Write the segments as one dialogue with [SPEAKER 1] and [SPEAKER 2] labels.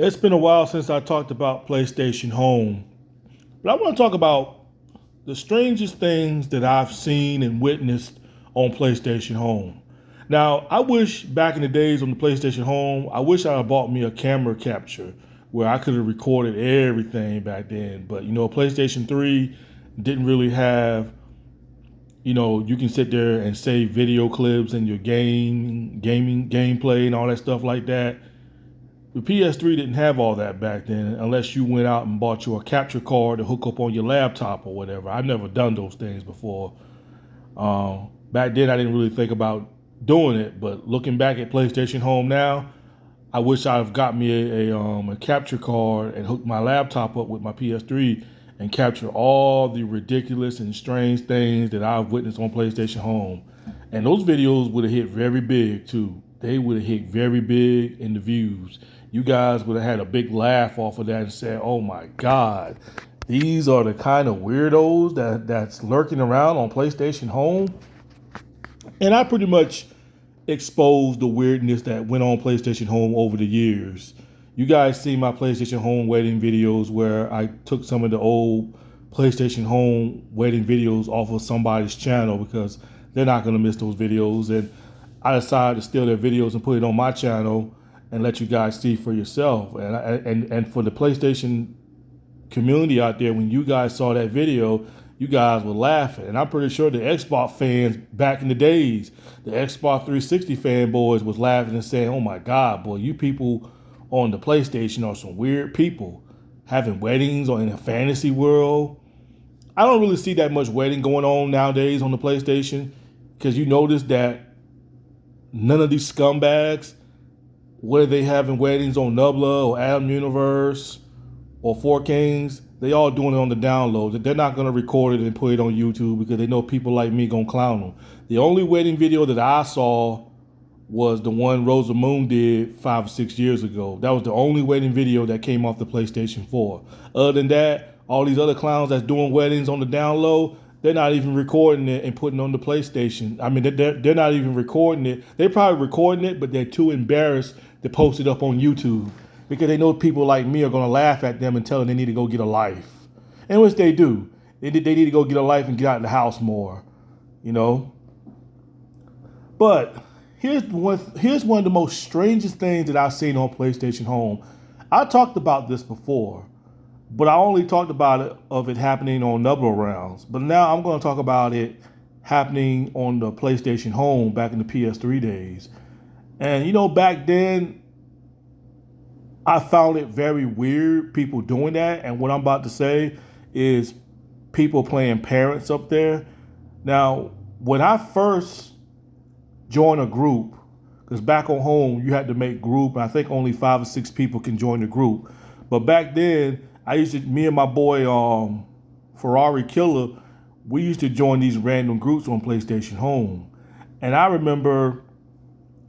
[SPEAKER 1] It's been a while since I talked about PlayStation Home, but I want to talk about the strangest things that I've seen and witnessed on PlayStation Home. Now, I wish back in the days on the PlayStation Home, I wish I had bought me a camera capture where I could have recorded everything back then. But PlayStation 3 didn't really have, you can sit there and save video clips and your gaming gameplay and all that stuff like that. The PS3 didn't have all that back then unless you went out and bought you a capture card to hook up on your laptop or whatever. I've never done those things before. Back then, I didn't really think about doing it, but looking back at PlayStation Home now, I wish I'd got me a capture card and hooked my laptop up with my PS3 and capture all the ridiculous and strange things that I've witnessed on PlayStation Home. And those videos would have hit very big too. They would have hit very big in the views. You guys would have had a big laugh off of that and said, "Oh my God, these are the kind of weirdos that's lurking around on PlayStation Home." And I pretty much exposed the weirdness that went on PlayStation Home over the years. You guys see my PlayStation Home wedding videos where I took some of the old PlayStation Home wedding videos off of somebody's channel because they're not going to miss those videos. And I decided to steal their videos and put it on my channel and let you guys see for yourself. And for the PlayStation community out there, when you guys saw that video, you guys were laughing. And I'm pretty sure the Xbox fans back in the days, the Xbox 360 fanboys was laughing and saying, "Oh my God, boy, you people on the PlayStation are some weird people having weddings or in a fantasy world." I don't really see that much wedding going on nowadays on the PlayStation because you notice that none of these scumbags, whether they having weddings on Nubla or Adam Universe or Four Kings, they all doing it on the download. They're not going to record it and put it on YouTube because they know people like me going to clown them. The only wedding video that I saw was the one Rosa Moon did 5 or 6 years ago. That was the only wedding video that came off the PlayStation 4. Other than that, all these other clowns that's doing weddings on the download, they're not even recording it and putting it on the PlayStation. I mean, they're not even recording it. They're probably recording it, but they're too embarrassed to post it up on YouTube because they know people like me are going to laugh at them and tell them they need to go get a life. And which they do. They need to go get a life and get out of the house more, you know. But here's one of the most strangest things that I've seen on PlayStation Home. I talked about this before, but I only talked about it happening on Nubble rounds. But now I'm going to talk about it happening on the PlayStation Home back in the PS3 days. And back then, I found it very weird, people doing that. And what I'm about to say is people playing parents up there. Now, when I first joined a group, because back on home, you had to make group, and I think only 5 or 6 people can join the group. But back then, me and my boy, Ferrari Killer, we used to join these random groups on PlayStation Home. And I remember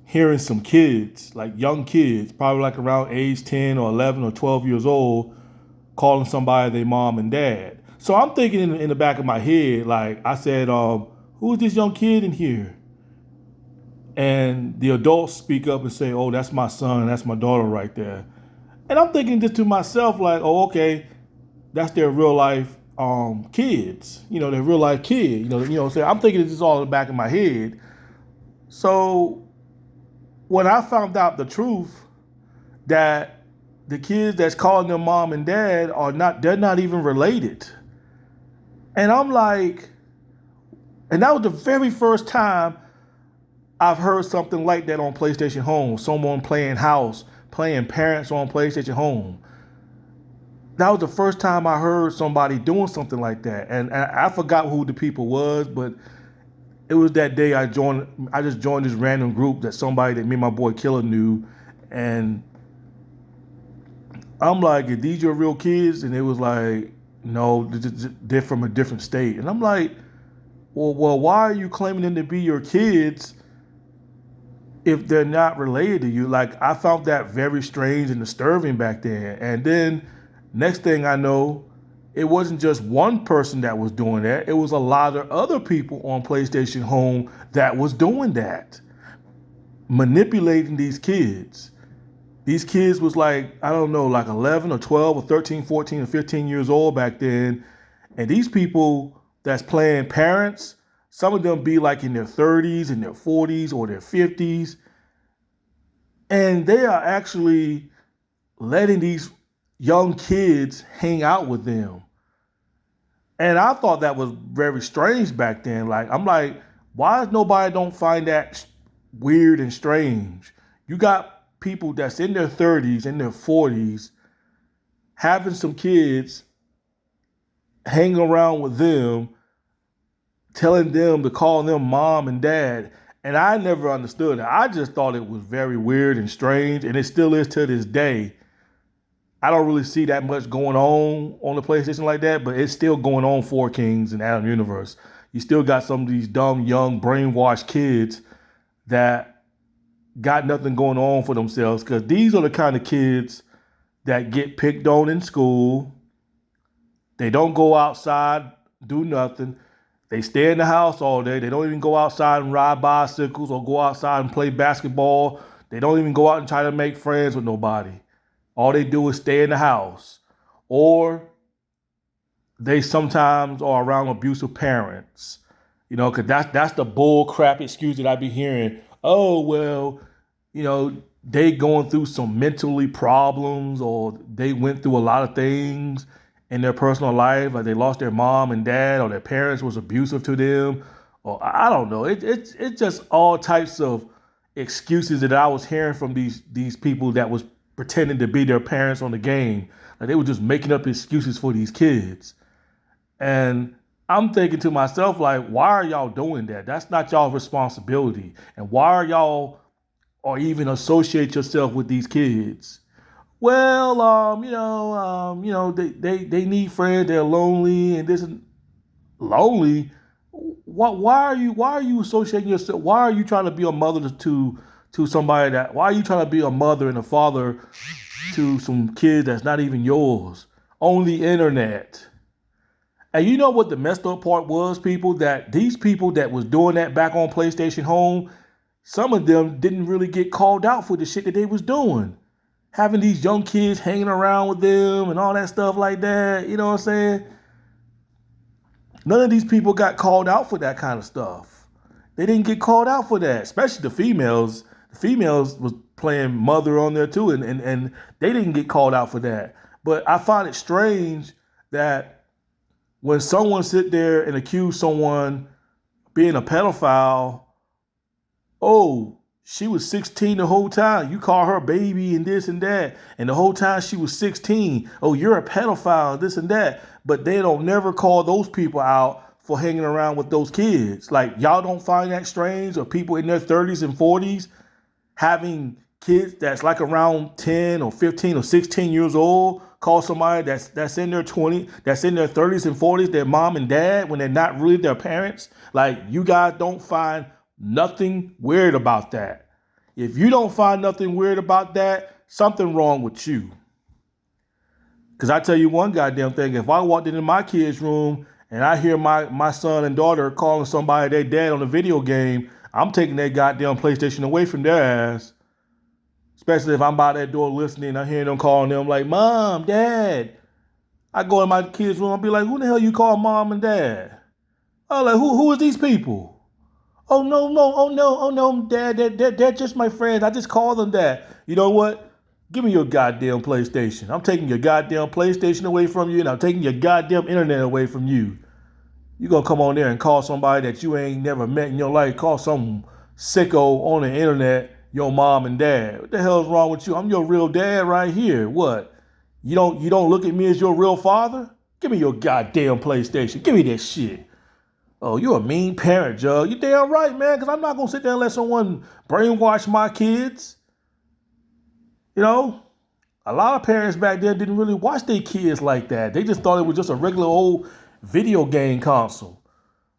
[SPEAKER 1] hearing some kids, like young kids, probably like around age 10 or 11 or 12 years old, calling somebody their mom and dad. So I'm thinking in the back of my head, like I said, who is this young kid in here? And the adults speak up and say, "Oh, that's my son, that's my daughter right there." And I'm thinking this to myself, like, "Oh, okay, that's their real life kids. Their real life kid. What I'm saying? I'm thinking this is all in the back of my head." So when I found out the truth that the kids that's calling them mom and dad they're not even related. And I'm like, and that was the very first time I've heard something like that on PlayStation Home. Someone playing house, playing parents on PlayStation Home. That was the first time I heard somebody doing something like that. And I forgot who the people was, but it was that day I just joined this random group that somebody that me and my boy Killer knew. And I'm like, "Are these your real kids?" And it was like, "No, they're from a different state." And I'm like, well, why are you claiming them to be your kids if they're not related to you? Like, I found that very strange and disturbing back then. And then next thing I know, it wasn't just one person that was doing that. It was a lot of other people on PlayStation Home that was doing that, manipulating these kids. These kids was like, I don't know, like 11 or 12 or 13, 14 or 15 years old back then. And these people that's playing parents, some of them be like in their 30s and their 40s or their 50s. And they are actually letting these young kids hang out with them. And I thought that was very strange back then. Like, I'm like, why is nobody don't find that weird and strange? You got people that's in their 30s, in their 40s, having some kids hanging around with them, telling them to call them mom and dad. And I never understood it. I just thought it was very weird and strange, and it still is to this day. I don't really see that much going on the PlayStation like that, but it's still going on for Kings and Adam Universe. You still got some of these dumb, young, brainwashed kids that got nothing going on for themselves, because these are the kind of kids that get picked on in school. They don't go outside, do nothing. They stay in the house all day. They don't even go outside and ride bicycles or go outside and play basketball. They don't even go out and try to make friends with nobody. All they do is stay in the house. Or they sometimes are around abusive parents. You know, because that's the bull crap excuse that I be hearing. Oh, well, you know, they going through some mentally problems, or they went through a lot of things in their personal life, like they lost their mom and dad, or their parents was abusive to them, or I don't know. It's just all types of excuses that I was hearing from these people that was pretending to be their parents on the game. Like they were just making up excuses for these kids. And I'm thinking to myself, like, why are y'all doing that? That's not y'all's responsibility. And why are y'all or even associate yourself with these kids? Well, they need friends. They're lonely, and this is lonely. Why are you associating yourself? Why are you trying to be a mother to somebody that? Why are you trying to be a mother and a father to some kid that's not even yours on the internet? And you know what the messed up part was, people? That these people that was doing that back on PlayStation Home, some of them didn't really get called out for the shit that they was doing. Having these young kids hanging around with them and all that stuff like that. You know what I'm saying? None of these people got called out for that kind of stuff. They didn't get called out for that, especially the females. The females was playing mother on there too, and they didn't get called out for that. But I find it strange that when someone sit there and accuse someone being a pedophile, oh, she was 16 the whole time. You call her baby and this and that. And the whole time she was 16. Oh, you're a pedophile, this and that. But they don't never call those people out for hanging around with those kids. Like, y'all don't find that strange? Or people in their 30s and 40s having kids that's like around 10 or 15 or 16 years old call somebody that's in their 20s, that's in their 30s and 40s, their mom and dad, when they're not really their parents? Like, you guys don't find nothing weird about that. If you don't find nothing weird about that, something wrong with you. Because I tell you one goddamn thing, if I walked into my kid's room and I hear my son and daughter calling somebody their dad on a video game, I'm taking that goddamn PlayStation away from their ass. Especially if I'm by that door listening, I hear them calling them like, Mom, Dad. I go in my kid's room and be like, who the hell you call mom and dad? Oh, like, who is these people? Oh, no, Dad, they're just my friends. I just call them that. You know what? Give me your goddamn PlayStation. I'm taking your goddamn PlayStation away from you, and I'm taking your goddamn internet away from you. You gonna come on there and call somebody that you ain't never met in your life, call some sicko on the internet your mom and dad. What the hell is wrong with you? I'm your real dad right here. What? You don't look at me as your real father? Give me your goddamn PlayStation. Give me that shit. Oh, you're a mean parent, Joe. You damn right, man, because I'm not going to sit there and let someone brainwash my kids. You know, a lot of parents back then didn't really watch their kids like that. They just thought it was just a regular old video game console.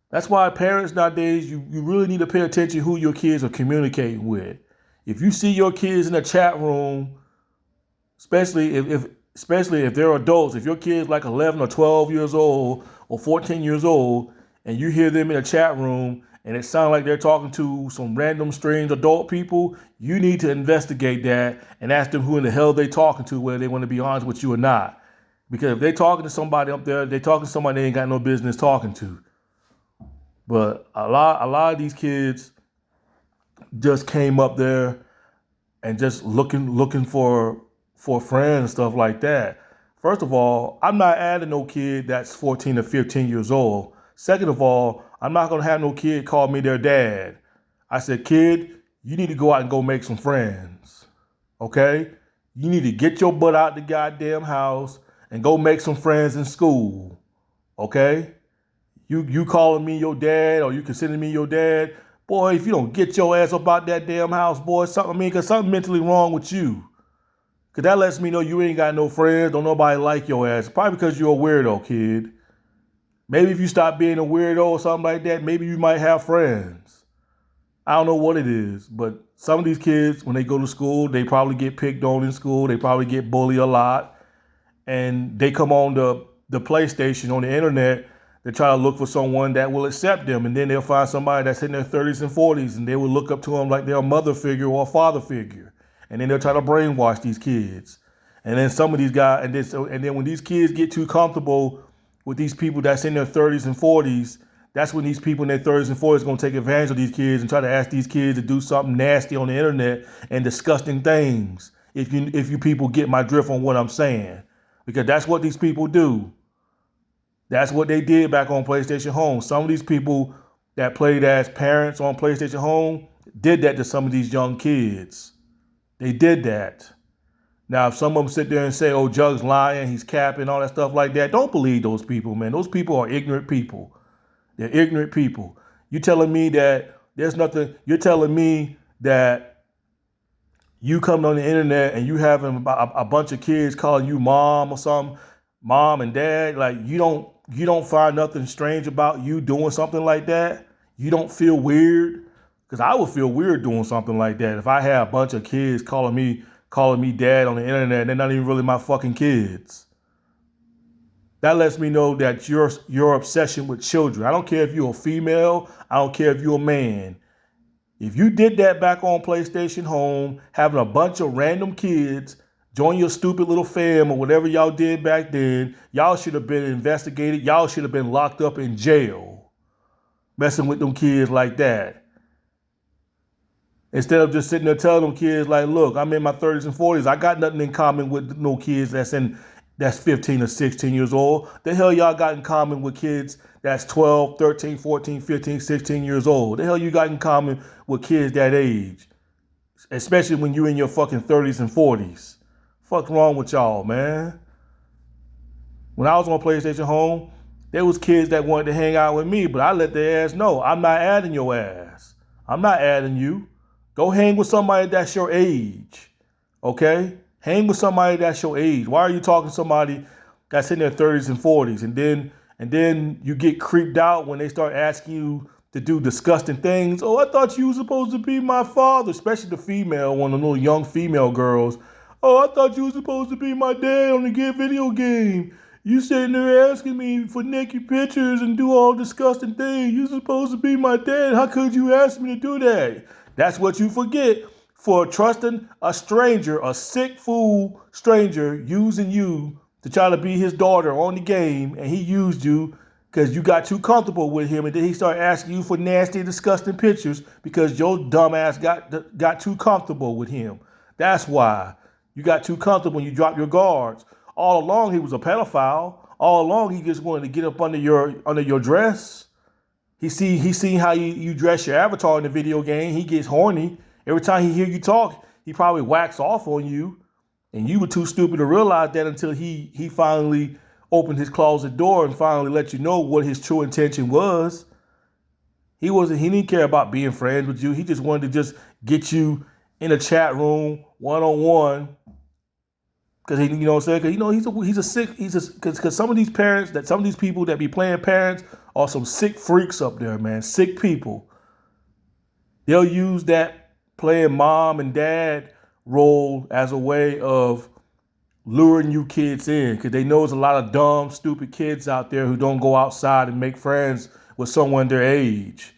[SPEAKER 1] That's why parents nowadays, you really need to pay attention who your kids are communicating with. If you see your kids in a chat room, especially if they're adults, if your kid's like 11 or 12 years old or 14 years old, and you hear them in a chat room and it sounds like they're talking to some random strange adult people, you need to investigate that and ask them who in the hell they talking to, whether they want to be honest with you or not. Because if they're talking to somebody up there, they're talking to somebody they ain't got no business talking to. But a lot of these kids just came up there and just looking for friends and stuff like that. First of all, I'm not adding no kid that's 14 or 15 years old. Second of all, I'm not gonna have no kid call me their dad. I said, kid, you need to go out and go make some friends. Okay? You need to get your butt out the goddamn house and go make some friends in school. Okay? You calling me your dad or you considering me your dad, boy, if you don't get your ass up out that damn house, boy, cause something mentally wrong with you. Cause that lets me know you ain't got no friends, don't nobody like your ass. Probably because you're a weirdo, kid. Maybe if you stop being a weirdo or something like that, maybe you might have friends. I don't know what it is, but some of these kids, when they go to school, they probably get picked on in school. They probably get bullied a lot. And they come on the PlayStation on the internet to try to look for someone that will accept them. And then they'll find somebody that's in their 30s and 40s and they will look up to them like they're a mother figure or a father figure. And then they'll try to brainwash these kids. And then some of these guys, and then when these kids get too comfortable with these people that's in their 30s and 40s, that's when these people in their 30s and 40s are going to take advantage of these kids and try to ask these kids to do something nasty on the internet and disgusting things. If you people get my drift on what I'm saying. Because that's what these people do. That's what they did back on PlayStation Home. Some of these people that played as parents on PlayStation Home did that to some of these young kids. They did that. Now, if some of them sit there and say, oh, Jug's lying, he's capping, all that stuff like that, don't believe those people, man. Those people are ignorant people. They're ignorant people. You're telling me that there's nothing, you're telling me that you coming on the internet and you having a bunch of kids calling you mom or something, mom and dad, like you don't find nothing strange about you doing something like that? You don't feel weird? Because I would feel weird doing something like that if I had a bunch of kids calling me dad on the internet and they're not even really my fucking kids. That lets me know that your obsession with children. I don't care if you're a female. I don't care if you're a man. If you did that back on PlayStation Home, having a bunch of random kids join your stupid little fam or whatever y'all did back then, y'all should have been investigated. Y'all should have been locked up in jail messing with them kids like that. Instead of just sitting there telling them kids like, look, I'm in my 30s and 40s. I got nothing in common with no kids that's 15 or 16 years old. The hell y'all got in common with kids that's 12, 13, 14, 15, 16 years old? The hell you got in common with kids that age? Especially when you're in your fucking 30s and 40s. Fuck wrong with y'all, man? When I was on PlayStation Home, there was kids that wanted to hang out with me, but I let their ass know, I'm not adding your ass. I'm not adding you. Go hang with somebody that's your age, okay? Hang with somebody that's your age. Why are you talking to somebody that's in their 30s and 40s? And then you get creeped out when they start asking you to do disgusting things. Oh, I thought you were supposed to be my father, especially the female one, the little young female girls. Oh, I thought you were supposed to be my dad on the video game. You sitting there asking me for naked pictures and do all disgusting things. You're supposed to be my dad. How could you ask me to do that? That's what you forget for trusting a stranger, a sick fool stranger using you to try to be his daughter on the game, and he used you because you got too comfortable with him, and then he started asking you for nasty, disgusting pictures because your dumb ass got too comfortable with him. That's why you got too comfortable when you dropped your guards. All along he was a pedophile. All along he just wanted to get up under your dress. He seen how you dress your avatar in the video game. He gets horny. Every time he hear you talk, he probably whacks off on you. And you were too stupid to realize that until he finally opened his closet door and finally let you know what his true intention was. He didn't care about being friends with you. He just wanted to just get you in a chat room one-on-one. Cause you know what I'm saying? Cause some of these people that be playing parents are some sick freaks up there, man. Sick people. They'll use that playing mom and dad role as a way of luring you kids in. Cause they know there's a lot of dumb, stupid kids out there who don't go outside and make friends with someone their age.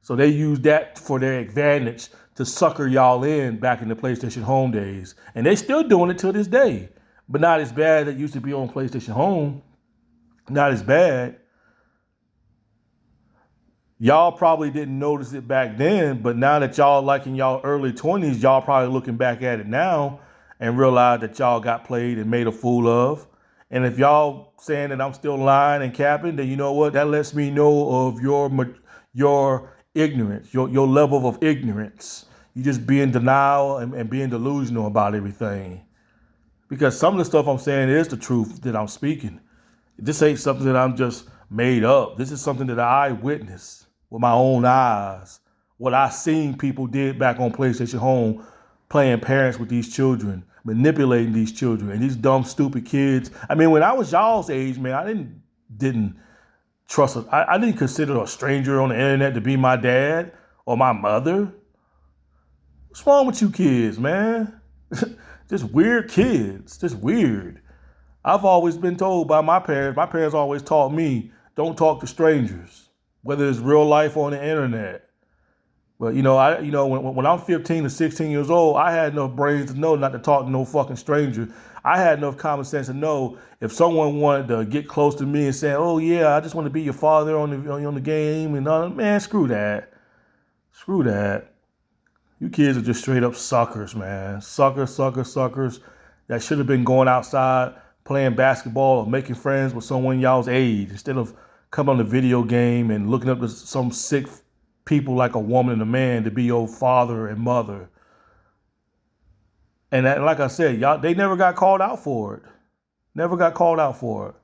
[SPEAKER 1] So they used that for their advantage to sucker y'all in back in the PlayStation Home days. And they still doing it till this day. But not as bad as it used to be on PlayStation Home. Not as bad. Y'all probably didn't notice it back then, but now that y'all like in y'all early 20s, y'all probably looking back at it now and realize that y'all got played and made a fool of. And if y'all saying that I'm still lying and capping, then you know what? That lets me know of your ignorance, your level of ignorance. You just be in denial and being delusional about everything. Because some of the stuff I'm saying is the truth that I'm speaking. This ain't something that I'm just made up. This is something that I witnessed with my own eyes. What I seen people did back on PlayStation Home, playing parents with these children, manipulating these children, and these dumb, stupid kids. I mean, when I was y'all's age, man, I didn't trust. I didn't consider a stranger on the internet to be my dad or my mother. What's wrong with you kids, man? Just weird kids. Just weird. I've always been told by my parents always taught me, don't talk to strangers, whether it's real life or on the internet. But when I'm 15 to 16 years old, I had enough brains to know not to talk to no fucking stranger. I had enough common sense to know if someone wanted to get close to me and say, "Oh yeah, I just want to be your father on the game," and all, man, screw that, screw that. You kids are just straight up suckers, man. Suckers that should have been going outside playing basketball or making friends with someone y'all's age instead of coming on the video game and looking up to some sick people like a woman and a man to be your father and mother. And that, like I said, y'all, they never got called out for it. Never got called out for it.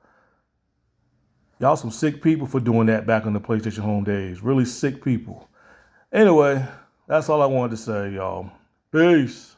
[SPEAKER 1] Y'all some sick people for doing that back in the PlayStation Home days. Really sick people. Anyway, that's all I wanted to say, y'all. Peace.